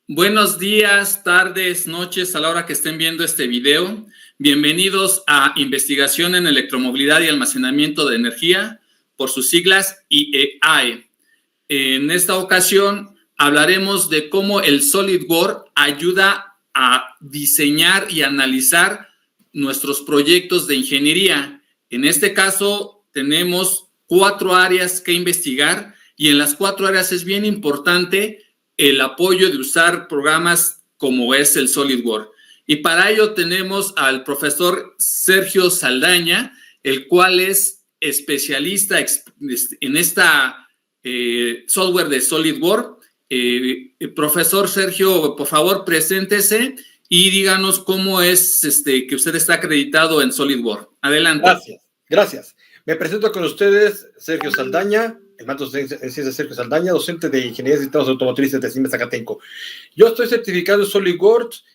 Buenos días, tardes, noches, a la hora que estén viendo este video. Bienvenidos a Investigación en Electromovilidad y Almacenamiento de Energía, por sus siglas IEAE. En esta ocasión hablaremos de cómo el SolidWorks ayuda a diseñar y analizar nuestros proyectos de ingeniería. En este caso tenemos 4 áreas que investigar y en las 4 áreas es bien importante el apoyo de usar programas como es el SolidWorks. Y para ello tenemos al profesor Sergio Saldaña, el cual es especialista en esta software de SolidWorks. Profesor Sergio, por favor, preséntese y díganos cómo es que usted está acreditado en SolidWorks. Adelante. Gracias. Me presento con ustedes, Sergio Saldaña, el maestro en ciencias Sergio Saldaña, docente de Ingeniería de Sistemas Automotrices de Siemens Zacatenco. Yo estoy certificado en SolidWorks.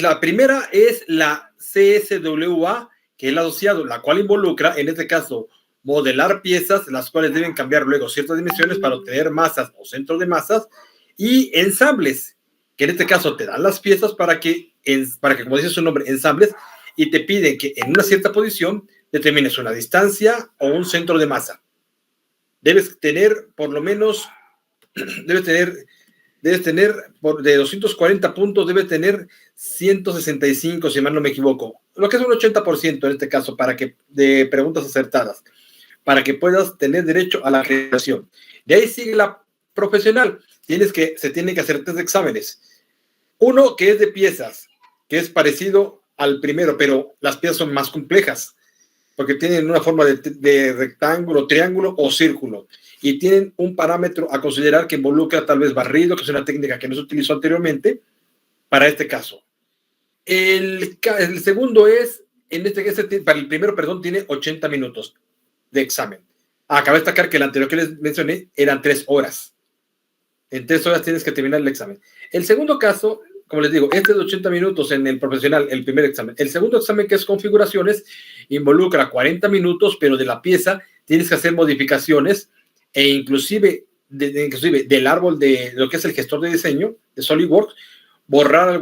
La primera es la CSWA, que es el asociado, la cual involucra, en este caso, modelar piezas, las cuales deben cambiar luego ciertas dimensiones para obtener masas o centros de masas, y ensambles, que en este caso te dan las piezas para que como dice su nombre, ensambles, y te piden que en una cierta posición determines una distancia o un centro de masa. Debes tener por lo menos, de 240 puntos, debes tener 165, si mal no me equivoco, lo que es un 80% en este caso, de preguntas acertadas, para que puedas tener derecho a la acreditación. De ahí sigue la profesional. Se tienen que hacer 3 exámenes. Uno que es de piezas, que es parecido al primero, pero las piezas son más complejas, porque tienen una forma de rectángulo, triángulo o círculo, y tienen un parámetro a considerar que involucra tal vez barrido, que es una técnica que no se utilizó anteriormente para este caso. El segundo es, para el primero, tiene 80 minutos de examen. Cabe destacar que el anterior que les mencioné eran 3 horas. En 3 horas tienes que terminar el examen. El segundo caso, como les digo, este es de 80 minutos en el profesional, el primer examen. El segundo examen, que es configuraciones, involucra 40 minutos, pero de la pieza tienes que hacer modificaciones e inclusive del árbol de lo que es el gestor de diseño de SolidWorks, borrar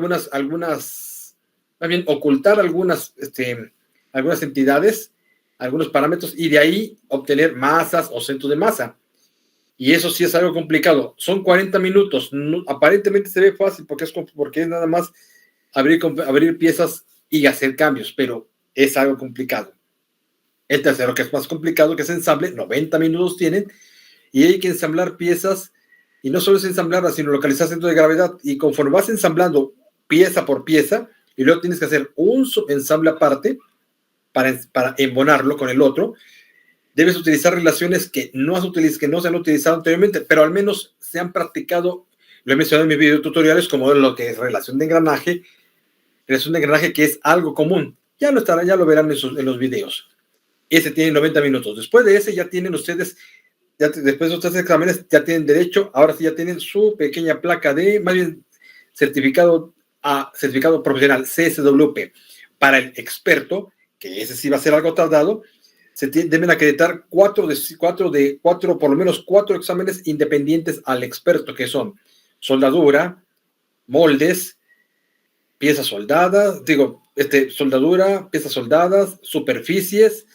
ocultar algunas entidades, algunos parámetros, y de ahí obtener masas o centros de masa. Y eso sí es algo complicado. Son 40 minutos. Aparentemente se ve fácil porque es nada más abrir piezas y hacer cambios, pero es algo complicado. El tercero, que es más complicado, que es ensamble, 90 minutos tienen, y hay que ensamblar piezas, y no solo es ensamblarlas, sino localizar centro de gravedad. Y conforme vas ensamblando pieza por pieza, y luego tienes que hacer un ensamble aparte para embonarlo con el otro, debes utilizar relaciones que no se han utilizado anteriormente, pero al menos se han practicado. Lo he mencionado en mis videotutoriales, como lo que es relación de engranaje, que es algo común. Ya lo verán en los videos. Ese tiene 90 minutos. Después de ese ya tienen ustedes, después de estos exámenes, ya tienen derecho, ahora sí ya tienen su pequeña placa más bien certificado profesional, CSWP. Para el experto, que ese sí va a ser algo tardado, deben acreditar por lo menos 4 exámenes independientes al experto, que son soldadura, moldes, piezas soldadas, soldadura, piezas soldadas, superficies,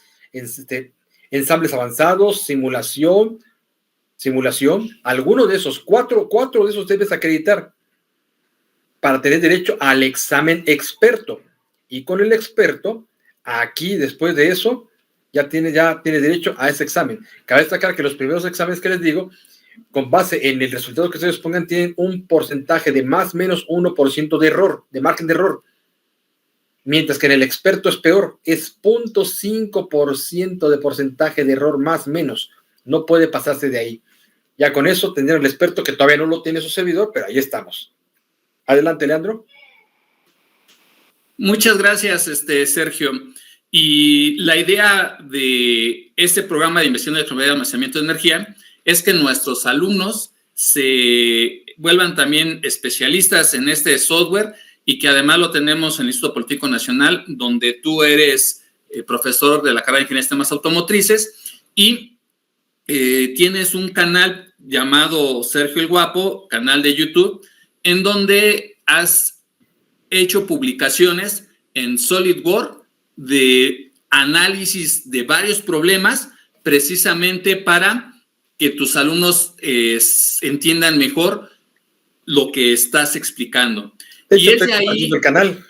ensambles avanzados, simulación. Alguno de esos, 4 de esos debes acreditar para tener derecho al examen experto. Y con el experto, aquí, después de eso, ya tiene derecho a ese examen. Cabe destacar que los primeros exámenes que les digo, con base en el resultado que ustedes pongan, tienen un porcentaje de más o menos 1% de error, de margen de error. Mientras que en el experto es peor, es 0.5% de porcentaje de error más o menos. No puede pasarse de ahí. Ya con eso tendrán el experto, que todavía no lo tiene su servidor, pero ahí estamos. Adelante, Leandro. Muchas gracias, Sergio. Y la idea de este programa de investigación de electromovilidad y almacenamiento de energía es que nuestros alumnos se vuelvan también especialistas en este software y que además lo tenemos en el Instituto Politécnico Nacional, donde tú eres profesor de la carrera de Ingeniería de Sistemas Automotrices y tienes un canal llamado Sergio el Guapo, canal de YouTube, en donde has hecho publicaciones en SolidWorks de análisis de varios problemas, precisamente para que tus alumnos entiendan mejor lo que estás explicando. Y es de ahí el canal.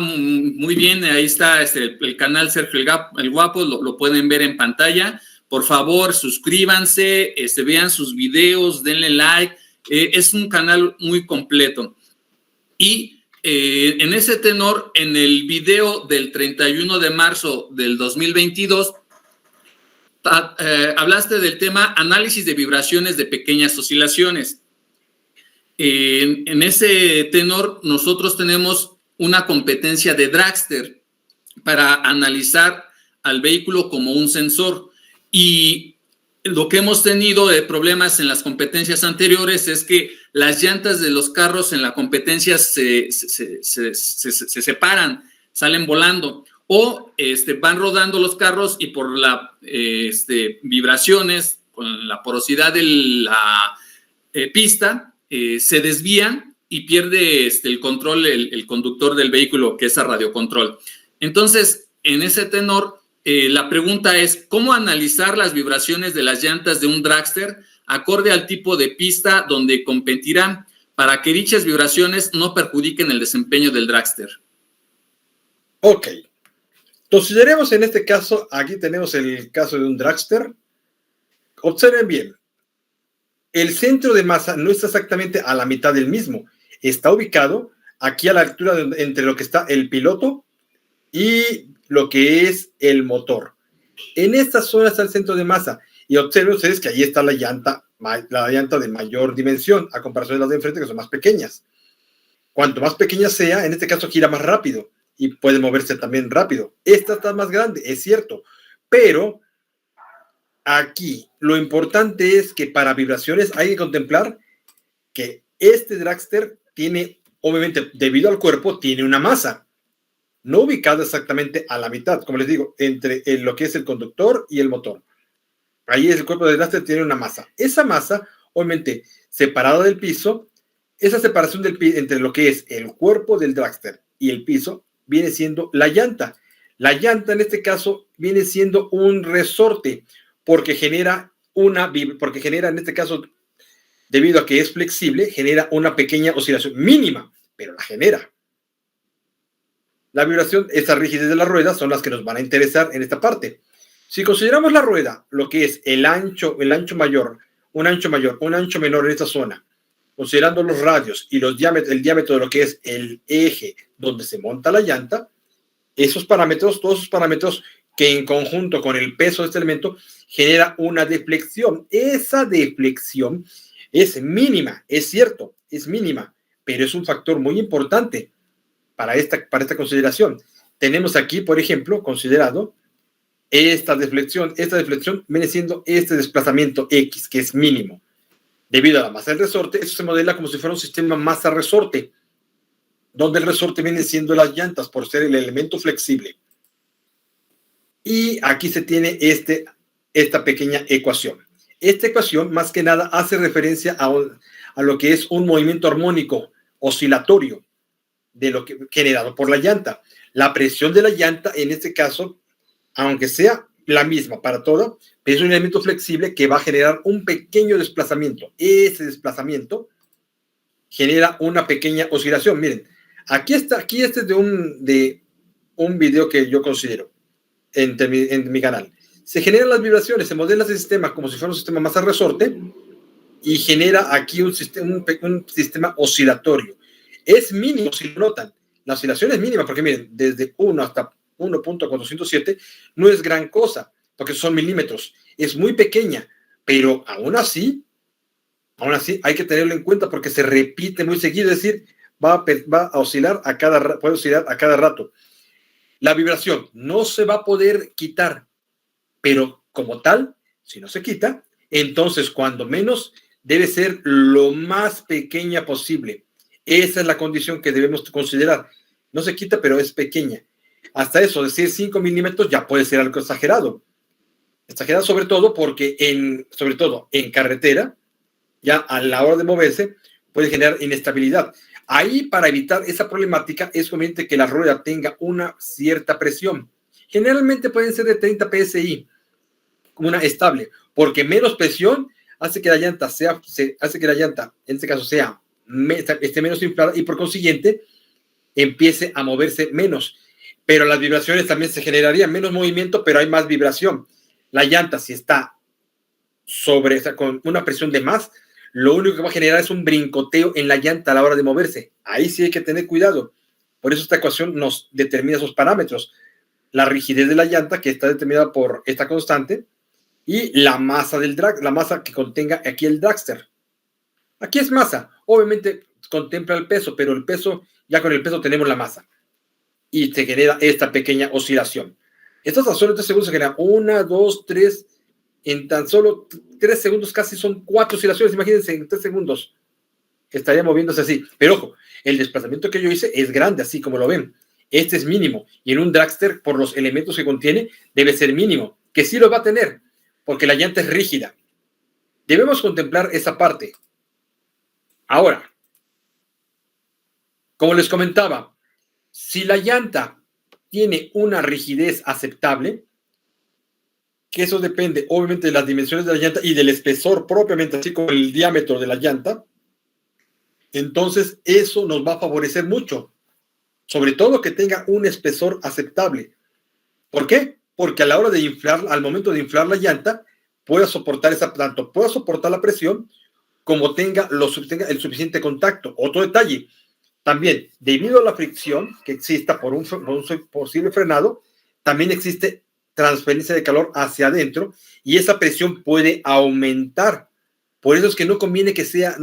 Muy bien, ahí está el canal Sergio el Guapo, lo pueden ver en pantalla. Por favor, suscríbanse, vean sus videos, denle like. Es un canal muy completo. Y en ese tenor, en el video del 31 de marzo del 2022, hablaste del tema análisis de vibraciones de pequeñas oscilaciones. En ese tenor, nosotros tenemos una competencia de dragster para analizar al vehículo como un sensor. Y lo que hemos tenido de problemas en las competencias anteriores es que las llantas de los carros en la competencia se separan, salen volando, o van rodando los carros y por las vibraciones, con la porosidad de la pista, se desvían y pierde el control, el conductor del vehículo, que es a radiocontrol. Entonces, en ese tenor, la pregunta es, ¿cómo analizar las vibraciones de las llantas de un dragster acorde al tipo de pista donde competirán para que dichas vibraciones no perjudiquen el desempeño del dragster? Ok. Consideremos en este caso, aquí tenemos el caso de un dragster. Observen bien. El centro de masa no está exactamente a la mitad del mismo. Está ubicado aquí a la altura entre lo que está el piloto y lo que es el motor. En esta zona está el centro de masa. Y observen ustedes que ahí está la llanta de mayor dimensión, a comparación de las de enfrente, que son más pequeñas. Cuanto más pequeña sea, en este caso gira más rápido y puede moverse también rápido. Esta está más grande, es cierto, pero aquí lo importante es que para vibraciones hay que contemplar que este dragster tiene, obviamente, debido al cuerpo, tiene una masa, no ubicada exactamente a la mitad, como les digo, entre lo que es el conductor y el motor. Ahí el cuerpo del dragster tiene una masa. Esa masa, obviamente, separada del piso, esa separación entre lo que es el cuerpo del dragster y el piso viene siendo la llanta. La llanta, en este caso, viene siendo un resorte, porque genera, en este caso, debido a que es flexible, genera una pequeña oscilación mínima, pero la genera. La vibración, estas rigidez de la rueda son las que nos van a interesar en esta parte. Si consideramos la rueda, lo que es el ancho mayor, un ancho menor en esta zona, considerando los radios y el diámetro de lo que es el eje donde se monta la llanta, todos esos parámetros que en conjunto con el peso de este elemento genera una deflexión. Esa deflexión es mínima, es cierto, es mínima, pero es un factor muy importante para esta consideración. Tenemos aquí, por ejemplo, considerado esta deflexión viene siendo este desplazamiento X, que es mínimo. Debido a la masa del resorte, eso se modela como si fuera un sistema masa-resorte, donde el resorte viene siendo las llantas, por ser el elemento flexible. Y aquí se tiene esta pequeña ecuación. Esta ecuación, más que nada, hace referencia a lo que es un movimiento armónico oscilatorio de lo que generado por la llanta. La presión de la llanta, en este caso, aunque sea la misma para todo, es un elemento flexible que va a generar un pequeño desplazamiento. Ese desplazamiento genera una pequeña oscilación. Miren, aquí este es de un video que yo considero en mi canal. Se generan las vibraciones, se modela ese sistema como si fuera un sistema masa-resorte y genera aquí un sistema oscilatorio. Es mínimo, si lo notan. La oscilación es mínima porque miren, desde 1 hasta 1.407 no es gran cosa, porque son milímetros, es muy pequeña, pero aún así hay que tenerlo en cuenta porque se repite muy seguido, es decir, va a oscilar puede oscilar a cada rato. La vibración no se va a poder quitar, pero como tal, si no se quita, entonces cuando menos debe ser lo más pequeña posible. Esa es la condición que debemos considerar. No se quita, pero es pequeña. Hasta eso, decir 5 milímetros ya puede ser algo exagerado. Exagerado sobre todo porque sobre todo en carretera, ya a la hora de moverse, puede generar inestabilidad. Ahí, para evitar esa problemática, es conveniente que la rueda tenga una cierta presión. Generalmente pueden ser de 30 psi, una estable, porque menos presión hace que la llanta en este caso esté menos inflada y por consiguiente empiece a moverse menos. Pero las vibraciones también se generarían, menos movimiento, pero hay más vibración. La llanta, si está con una presión de más, lo único que va a generar es un brincoteo en la llanta a la hora de moverse. Ahí sí hay que tener cuidado. Por eso esta ecuación nos determina esos parámetros. La rigidez de la llanta, que está determinada por esta constante, y la masa del drag, la masa que contenga aquí el dragster. Aquí es masa. Obviamente contempla el peso, pero el peso, ya con el peso tenemos la masa. Y se genera esta pequeña oscilación. Estas tan solo 3 segundos se generan 1, 2, 3. En tan solo 3 segundos casi son 4 oscilaciones. Imagínense, en 3 segundos estaría moviéndose así. Pero ojo, el desplazamiento que yo hice es grande, así como lo ven. Este es mínimo. Y en un dragster, por los elementos que contiene, debe ser mínimo. Que sí lo va a tener, porque la llanta es rígida. Debemos contemplar esa parte. Ahora, como les comentaba, si la llanta tiene una rigidez aceptable, que eso depende obviamente de las dimensiones de la llanta y del espesor propiamente, así como el diámetro de la llanta, entonces eso nos va a favorecer mucho, sobre todo que tenga un espesor aceptable. ¿Por qué? Porque a la hora de inflar, al momento de inflar la llanta, pueda soportar pueda soportar la presión, como tenga el suficiente contacto. Otro detalle, también, debido a la fricción que exista por un posible frenado, también existe transferencia de calor hacia adentro y esa presión puede aumentar. Por eso es que no conviene que sea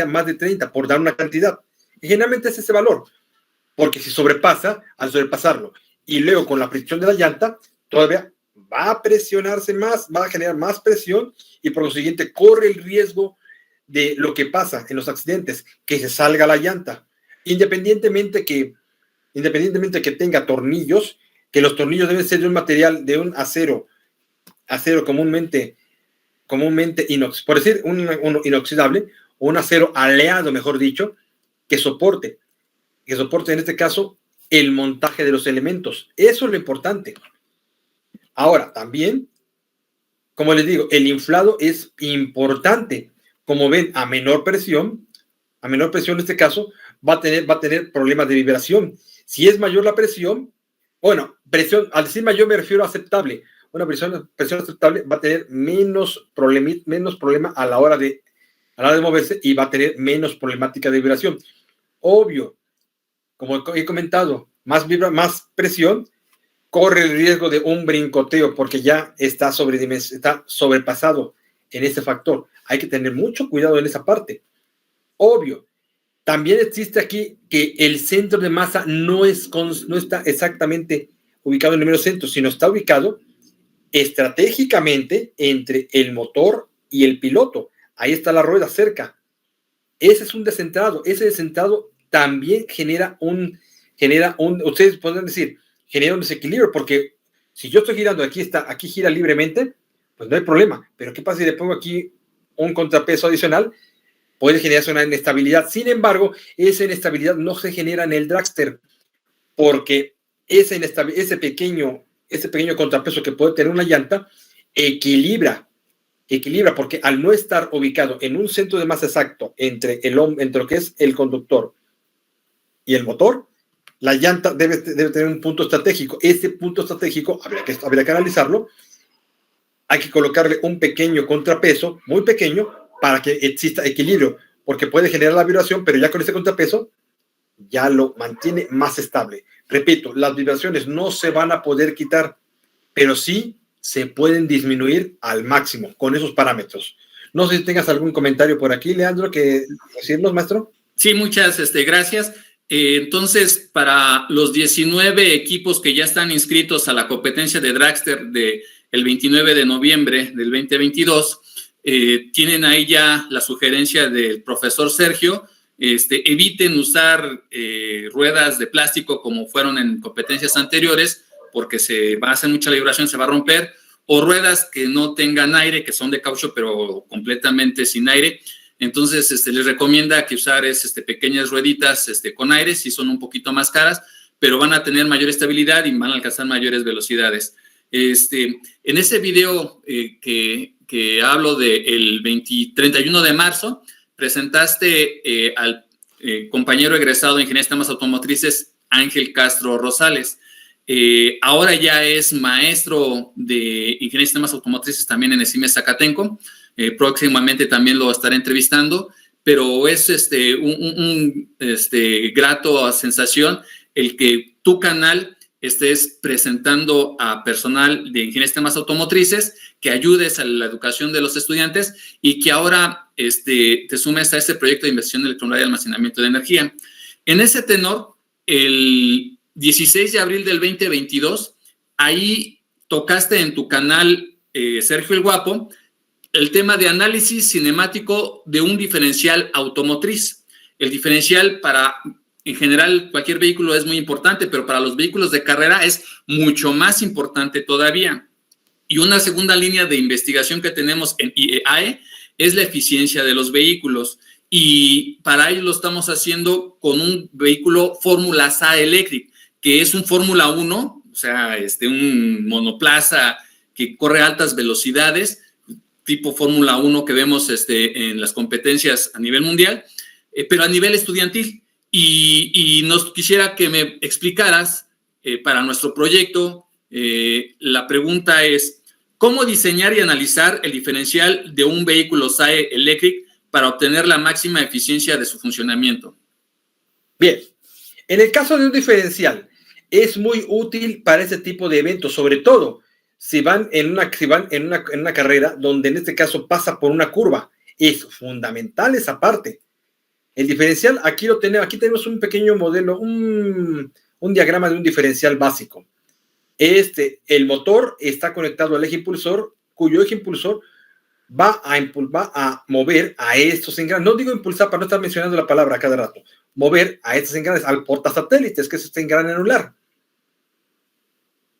más de 30, por dar una cantidad. Y generalmente es ese valor, porque si al sobrepasarlo y luego con la fricción de la llanta, todavía va a presionarse más, va a generar más presión y por lo siguiente corre el riesgo de lo que pasa en los accidentes, que se salga la llanta. Independientemente que tenga tornillos, que los tornillos deben ser de un material, de un acero comúnmente por decir un inoxidable, o un acero aleado, mejor dicho, que soporte en este caso el montaje de los elementos. Eso es lo importante. Ahora, también, como les digo, el inflado es importante. Como ven, a menor presión en este caso, va a tener problemas de vibración. Si es mayor la presión, al decir mayor me refiero a aceptable. Una presión aceptable va a tener menos problema a la hora de moverse y va a tener menos problemática de vibración. Obvio, como he comentado, más presión, corre el riesgo de un brincoteo porque ya está sobrepasado en ese factor. Hay que tener mucho cuidado en esa parte. Obvio, también existe aquí que el centro de masa no está exactamente ubicado en el mero centro, sino está ubicado estratégicamente entre el motor y el piloto. Ahí está la rueda cerca. Ese es un descentrado. Ese descentrado también genera ustedes podrían decir, genera un desequilibrio, porque si yo estoy girando, aquí gira libremente, pues no hay problema. Pero ¿qué pasa si le pongo aquí un contrapeso adicional? Puede generarse una inestabilidad. Sin embargo, esa inestabilidad no se genera en el dragster, porque ese pequeño contrapeso que puede tener una llanta equilibra, porque al no estar ubicado en un centro de masa exacto entre lo que es el conductor y el motor, la llanta debe tener un punto estratégico. Ese punto estratégico habría que analizarlo. Hay que colocarle un pequeño contrapeso, muy pequeño, para que exista equilibrio, porque puede generar la vibración, pero ya con ese contrapeso ya lo mantiene más estable. Repito, las vibraciones no se van a poder quitar, pero sí se pueden disminuir al máximo con esos parámetros. No sé si tengas algún comentario por aquí, Leandro, que decirnos, maestro. Sí, muchas gracias. Entonces, para los 19 equipos que ya están inscritos a la competencia de dragster del 29 de noviembre del 2022, tienen ahí ya la sugerencia del profesor Sergio. Eviten usar ruedas de plástico como fueron en competencias anteriores, porque se va a hacer mucha vibración, se va a romper, o ruedas que no tengan aire, que son de caucho pero completamente sin aire. Entonces, les recomienda que usar pequeñas rueditas con aire, si son un poquito más caras, pero van a tener mayor estabilidad y van a alcanzar mayores velocidades. En ese video que hablo del 31 de marzo, presentaste al compañero egresado de Ingeniería de Sistemas Automotrices, Ángel Castro Rosales. Ahora ya es maestro de Ingeniería de Sistemas Automotrices también en el CIME Zacatenco. Próximamente también lo estaré entrevistando, pero es grato sensación el que tu canal estés presentando a personal de Ingeniería de Sistemas Automotrices, que ayudes a la educación de los estudiantes y que ahora te sumes a este proyecto de inversión en electromovilidad y almacenamiento de energía. En ese tenor, el 16 de abril del 2022, ahí tocaste en tu canal, Sergio el Guapo, el tema de análisis cinemático de un diferencial automotriz. El diferencial en general, cualquier vehículo es muy importante, pero para los vehículos de carrera es mucho más importante todavía. Y una segunda línea de investigación que tenemos en IEAE es la eficiencia de los vehículos. Y para ello lo estamos haciendo con un vehículo Fórmula SA Electric, que es un Fórmula 1, o sea, un monoplaza que corre a altas velocidades, tipo Fórmula 1 que vemos en las competencias a nivel mundial, pero a nivel estudiantil. Y nos quisiera que me explicaras para nuestro proyecto, la pregunta es, ¿cómo diseñar y analizar el diferencial de un vehículo SAE Electric para obtener la máxima eficiencia de su funcionamiento? Bien, en el caso de un diferencial, es muy útil para ese tipo de eventos, sobre todo si van en una carrera donde en este caso pasa por una curva. Es fundamental esa parte. El diferencial, aquí tenemos un pequeño modelo, un diagrama de un diferencial básico. El motor está conectado al eje impulsor, cuyo eje impulsor va a mover a estos engranes. No digo impulsar para no estar mencionando la palabra cada rato. Mover a estos engranes al portasatélites, que es este engrane anular.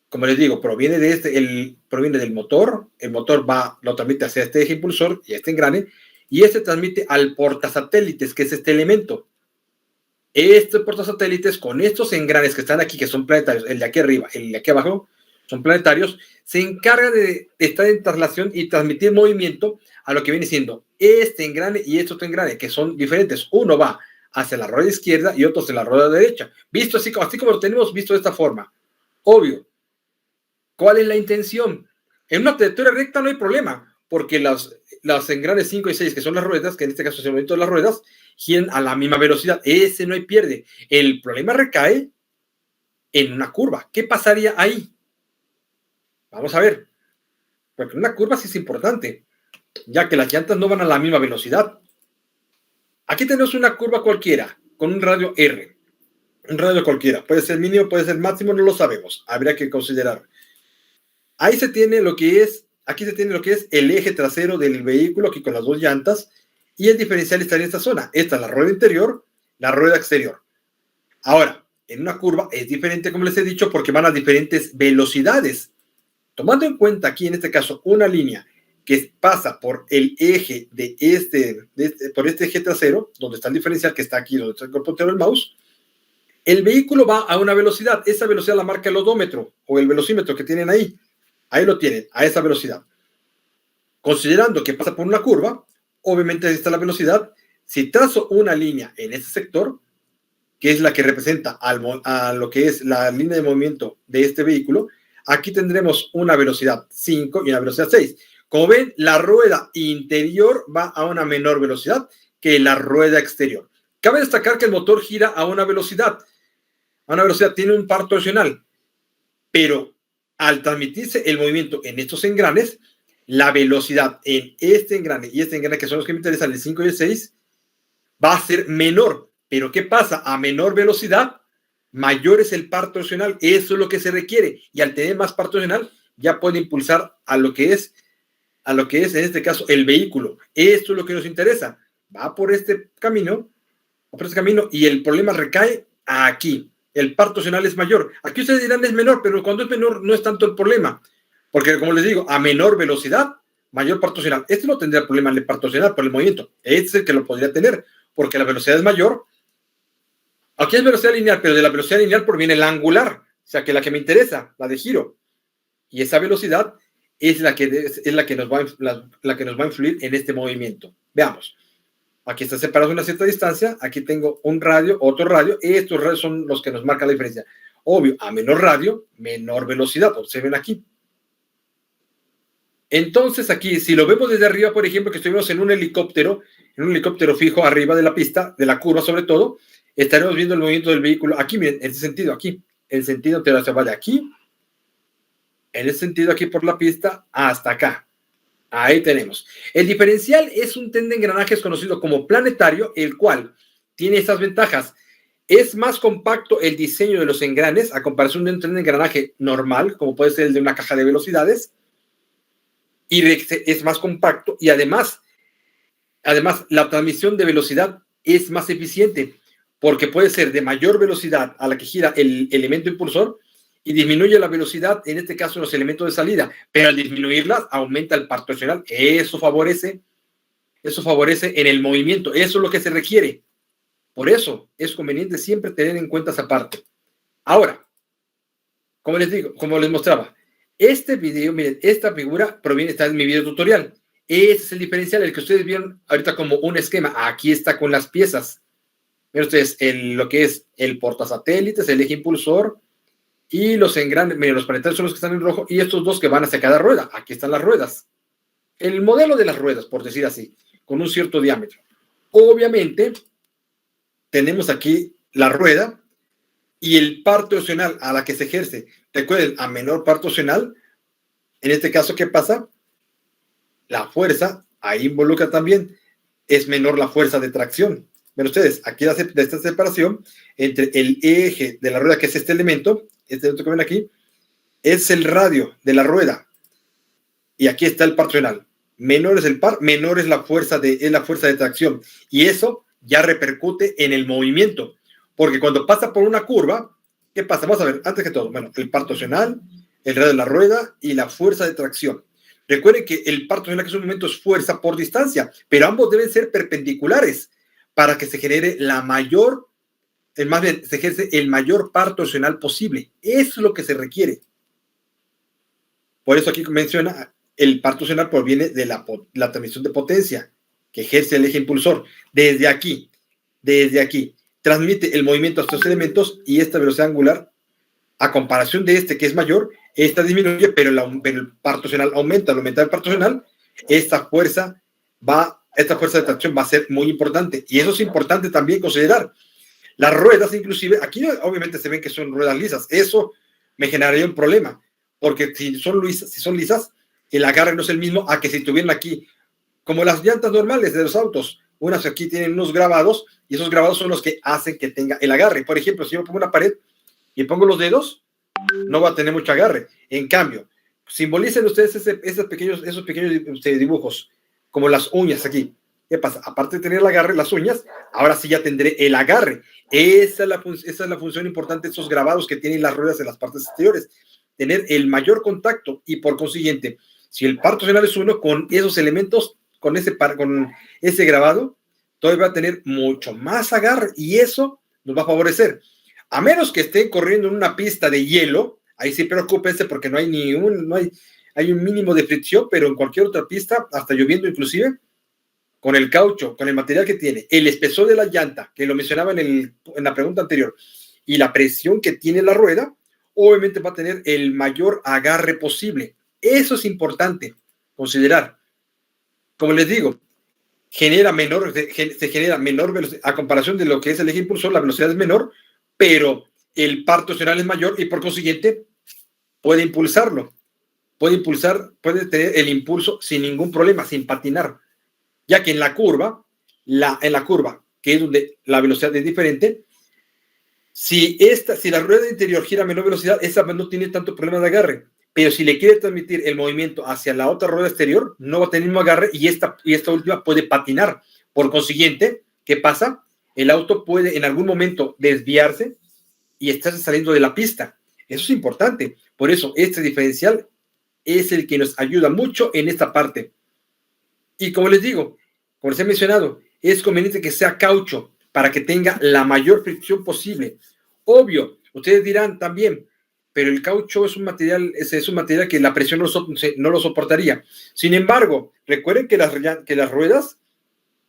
Como les digo, proviene del motor. El motor lo transmite hacia este eje impulsor y a este engrane. Y transmite al portasatélites, que es este elemento. Este portasatélites, con estos engranes que están aquí, que son planetarios, el de aquí arriba, el de aquí abajo, son planetarios, se encarga de estar en traslación y transmitir movimiento a lo que viene siendo este engrane y este otro engrane, que son diferentes. Uno va hacia la rueda izquierda y otro hacia la rueda derecha. Visto así como lo tenemos visto de esta forma. Obvio. ¿Cuál es la intención? En una trayectoria recta no hay problema, porque los engranes 5 y 6, que son las ruedas, que en este caso es el movimiento de las ruedas, giran a la misma velocidad. Ese no hay pierde. El problema recae en una curva. ¿Qué pasaría ahí? Vamos a ver. Porque una curva sí es importante, ya que las llantas no van a la misma velocidad. Aquí tenemos una curva cualquiera, con un radio R. Un radio cualquiera. Puede ser mínimo, puede ser máximo, no lo sabemos. Habría que considerar. Ahí se tiene lo que es el eje trasero del vehículo, aquí con las dos llantas, y el diferencial estaría en esta zona. Esta es la rueda interior, la rueda exterior. Ahora, en una curva es diferente, como les he dicho, porque van a diferentes velocidades. Tomando en cuenta aquí, en este caso, una línea que pasa por el eje por este eje trasero, donde está el diferencial, que está aquí, donde está el puntero del mouse, el vehículo va a una velocidad. Esa velocidad la marca el odómetro o el velocímetro que tienen ahí. Ahí lo tienen, a esa velocidad. Considerando que pasa por una curva, obviamente ahí está la velocidad. Si trazo una línea en ese sector, que es la que representa a lo que es la línea de movimiento de este vehículo, aquí tendremos una velocidad 5 y una velocidad 6. Como ven, la rueda interior va a una menor velocidad que la rueda exterior. Cabe destacar que el motor gira a una velocidad. Tiene un par torsional, pero al transmitirse el movimiento en estos engranes, la velocidad en este engrane y este engrane, que son los que me interesan, el 5 y el 6, va a ser menor. Pero ¿qué pasa? A menor velocidad, mayor es el par torsional. Eso es lo que se requiere. Y al tener más par torsional, ya puede impulsar a lo que es en este caso el vehículo. Esto es lo que nos interesa. Va por este camino, y el problema recae aquí. El par torsional es mayor. Aquí ustedes dirán es menor, pero cuando es menor no es tanto el problema. Porque, como les digo, a menor velocidad, mayor par torsional. Este no tendría problema en el par torsional por el movimiento. Este es el que lo podría tener, porque la velocidad es mayor. Aquí es velocidad lineal, pero de la velocidad lineal proviene la angular, o sea, que la que me interesa, la de giro. Y esa velocidad es la que nos va a influir en este movimiento. Veamos. Aquí está separado una cierta distancia. Aquí tengo un radio, otro radio. Estos radios son los que nos marcan la diferencia. Obvio, a menor radio, menor velocidad. Observen aquí. Entonces aquí, si lo vemos desde arriba, por ejemplo, que estuvimos en un helicóptero fijo arriba de la pista, de la curva sobre todo, estaremos viendo el movimiento del vehículo. Aquí, miren, en ese sentido, aquí. El sentido se va de aquí, en ese sentido aquí por la pista, hasta acá. Ahí tenemos. El diferencial es un tren de engranajes conocido como planetario, el cual tiene estas ventajas. Es más compacto el diseño de los engranes a comparación de un tren de engranaje normal, como puede ser el de una caja de velocidades. Y es más compacto y además la transmisión de velocidad es más eficiente porque puede ser de mayor velocidad a la que gira el elemento impulsor y disminuye la velocidad, en este caso, en los elementos de salida, pero al disminuirlas aumenta el par torsional. Eso favorece en el movimiento. Eso es lo que se requiere. Por eso es conveniente siempre tener en cuenta esa parte. Ahora, como les digo, como les mostraba, este video, miren, esta figura está en mi video tutorial. Ese es el diferencial, el que ustedes vieron ahorita como un esquema. Aquí está con las piezas. Miren ustedes, lo que es el portasatélites, el eje impulsor y los engranes. Miren, los planetarios son los que están en rojo y estos dos que van hacia cada rueda. Aquí están las ruedas. El modelo de las ruedas, por decir así, con un cierto diámetro. Obviamente, tenemos aquí la rueda y el par torsional a la que se ejerce. Recuerden, a menor par torsional, en este caso, ¿qué pasa? La fuerza, ahí involucra también, es menor la fuerza de tracción. Ven ustedes, aquí de esta separación entre el eje de la rueda, que es este elemento que ven aquí, es el radio de la rueda. Y aquí está el par torsional. Menor es el par, menor es la fuerza de tracción. Y eso ya repercute en el movimiento. Porque cuando pasa por una curva, ¿qué pasa? Vamos a ver, antes que todo, bueno, el par torsional, el radio de la rueda y la fuerza de tracción. Recuerden que el par torsional, que es un momento, es fuerza por distancia, pero ambos deben ser perpendiculares para que se genere se ejerce el mayor par torsional posible. Eso es lo que se requiere. Por eso aquí menciona, el par torsional proviene de la transmisión de potencia que ejerce el eje impulsor. Desde aquí, transmite el movimiento a estos elementos y esta velocidad angular, a comparación de este que es mayor, esta disminuye, pero el par torsional aumenta. Al aumentar el par torsional, esta fuerza de tracción va a ser muy importante. Y eso es importante también considerar. Las ruedas, inclusive, aquí obviamente se ven que son ruedas lisas. Eso me generaría un problema, porque si son lisas, el agarre no es el mismo a que si tuvieran aquí, como las llantas normales de los autos. Unas aquí tienen unos grabados y esos grabados son los que hacen que tenga el agarre. Por ejemplo, si yo pongo una pared y pongo los dedos, no va a tener mucho agarre. En cambio, simbolicen ustedes esos pequeños dibujos, como las uñas aquí. ¿Qué pasa? Aparte de tener el agarre, las uñas, ahora sí ya tendré el agarre. Esa es la función importante de esos grabados que tienen las ruedas en las partes exteriores. Tener el mayor contacto y, por consiguiente, si el par torsional es 1, con esos elementos, con ese grabado, todavía va a tener mucho más agarre y eso nos va a favorecer. A menos que estén corriendo en una pista de hielo, ahí sí preocúpense porque hay un mínimo de fricción, pero en cualquier otra pista, hasta lloviendo inclusive, con el caucho, con el material que tiene, el espesor de la llanta, que lo mencionaba en la pregunta anterior, y la presión que tiene la rueda, obviamente va a tener el mayor agarre posible. Eso es importante considerar. Como les digo, se genera menor velocidad, a comparación de lo que es el eje impulsor, la velocidad es menor, pero el par torsional es mayor y por consiguiente puede impulsarlo. Puede tener el impulso sin ningún problema, sin patinar. Ya que en la curva, que es donde la velocidad es diferente, si la rueda interior gira a menor velocidad, esa no tiene tanto problema de agarre. Pero si le quiere transmitir el movimiento hacia la otra rueda exterior, no va a tener el mismo agarre y esta última puede patinar. Por consiguiente, ¿qué pasa? El auto puede en algún momento desviarse y estarse saliendo de la pista. Eso es importante. Por eso, este diferencial es el que nos ayuda mucho en esta parte. Y como les digo, como les he mencionado, es conveniente que sea caucho para que tenga la mayor fricción posible. Obvio, ustedes dirán también, pero el caucho es un material que la presión no lo soportaría. Sin embargo, recuerden que las ruedas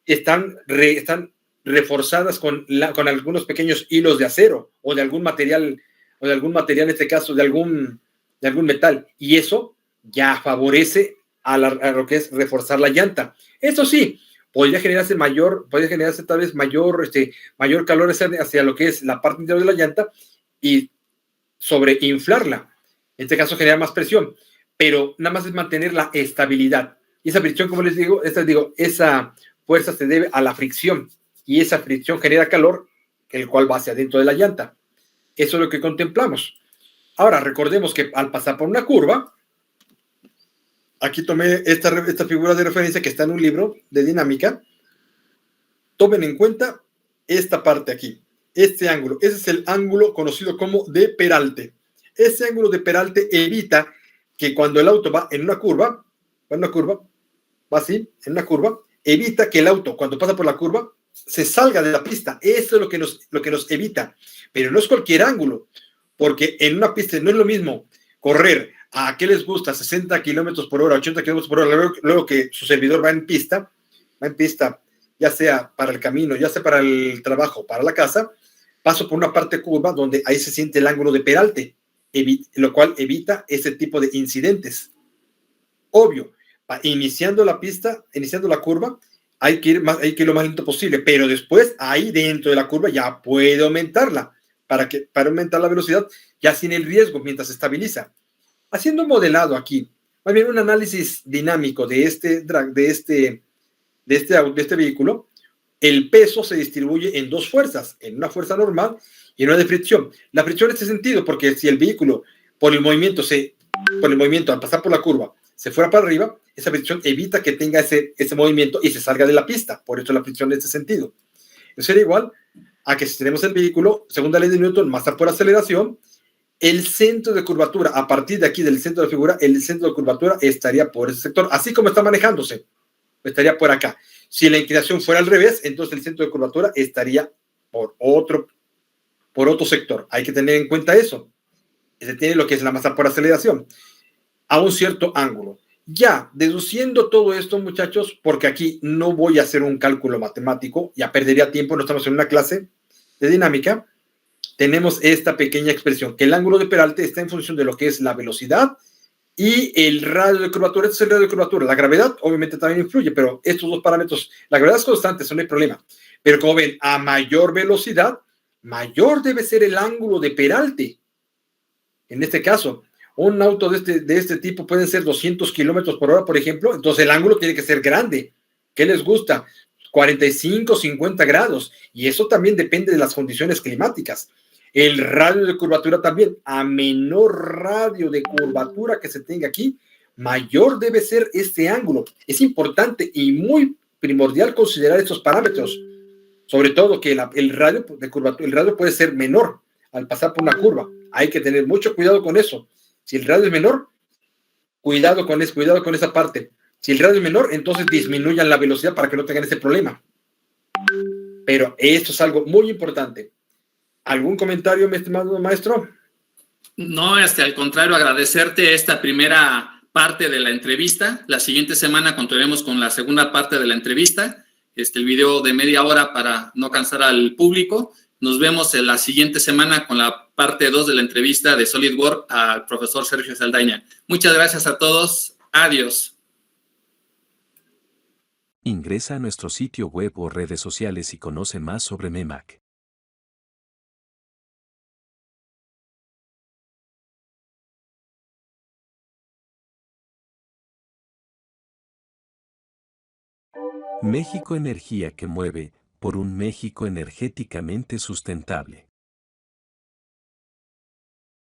están reforzadas con algunos pequeños hilos de acero o de algún material, en este caso de algún metal, y eso ya favorece a lo que es reforzar la llanta. Eso sí, podría generarse tal vez mayor calor hacia lo que es la parte interior de la llanta y sobreinflarla. En este caso genera más presión, pero nada más es mantener la estabilidad. Y esa fricción, como les digo, esa fuerza se debe a la fricción, y esa fricción genera calor, el cual va hacia dentro de la llanta. Eso es lo que contemplamos. Ahora, recordemos que al pasar por una curva, aquí tomé esta figura de referencia que está en un libro de dinámica. Tomen en cuenta esta parte aquí, este ángulo. Ese es el ángulo conocido como de peralte. Ese ángulo de peralte evita que cuando el auto va en una curva, va así, en una curva, evita que el auto, cuando pasa por la curva, se salga de la pista. Eso es lo que nos evita. Pero no es cualquier ángulo, porque en una pista no es lo mismo correr a qué les gusta, 60 kilómetros por hora, 80 kilómetros por hora, luego que su servidor va en pista, ya sea para el camino, ya sea para el trabajo, para la casa, paso por una parte curva donde ahí se siente el ángulo de peralte, lo cual evita ese tipo de incidentes. Obvio, iniciando la curva, hay que ir lo más lento posible, pero después, ahí dentro de la curva, ya puede aumentarla, para aumentar la velocidad, ya sin el riesgo, mientras se estabiliza. Haciendo un modelado aquí, más bien un análisis dinámico de este vehículo, el peso se distribuye en dos fuerzas, en una fuerza normal y en una de fricción. La fricción en este sentido, porque si el vehículo, por el movimiento al pasar por la curva, se fuera para arriba, esa fricción evita que tenga ese movimiento y se salga de la pista. Por eso la fricción en este sentido. Eso sería igual a que si tenemos el vehículo, segunda ley de Newton, masa por aceleración, el centro de curvatura, a partir de aquí del centro de figura, el centro de curvatura estaría por ese sector, así como está manejándose, estaría por acá. Si la inclinación fuera al revés, entonces el centro de curvatura estaría por otro sector. Hay que tener en cuenta eso. Se tiene lo que es la masa por aceleración a un cierto ángulo. Ya, deduciendo todo esto, muchachos, porque aquí no voy a hacer un cálculo matemático, ya perdería tiempo, no estamos en una clase de dinámica, tenemos esta pequeña expresión, que el ángulo de peralte está en función de lo que es la velocidad y el radio de curvatura. Este es el radio de curvatura. La gravedad obviamente también influye, pero estos dos parámetros, la gravedad es constante, eso no hay problema. Pero como ven, a mayor velocidad, mayor debe ser el ángulo de peralte. En este caso, un auto de este tipo pueden ser 200 kilómetros por hora, por ejemplo, entonces el ángulo tiene que ser grande. ¿Qué les gusta? 45, 50 grados. Y eso también depende de las condiciones climáticas. El radio de curvatura también, a menor radio de curvatura que se tenga aquí, mayor debe ser este ángulo. Es importante y muy primordial considerar estos parámetros, sobre todo que el radio de curvatura, el radio puede ser menor al pasar por una curva. Hay que tener mucho cuidado con eso. Si el radio es menor, cuidado con esa parte. Si el radio es menor, entonces disminuyan la velocidad para que no tengan ese problema. Pero esto es algo muy importante. ¿Algún comentario, mi estimado maestro? No, al contrario, agradecerte esta primera parte de la entrevista. La siguiente semana continuaremos con la segunda parte de la entrevista. El video de media hora para no cansar al público. Nos vemos en la siguiente semana con la parte 2 de la entrevista de SolidWorks al profesor Sergio Saldaña. Muchas gracias a todos. Adiós. Ingresa a nuestro sitio web o redes sociales y conoce más sobre MEMAC. México, energía que mueve, por un México energéticamente sustentable.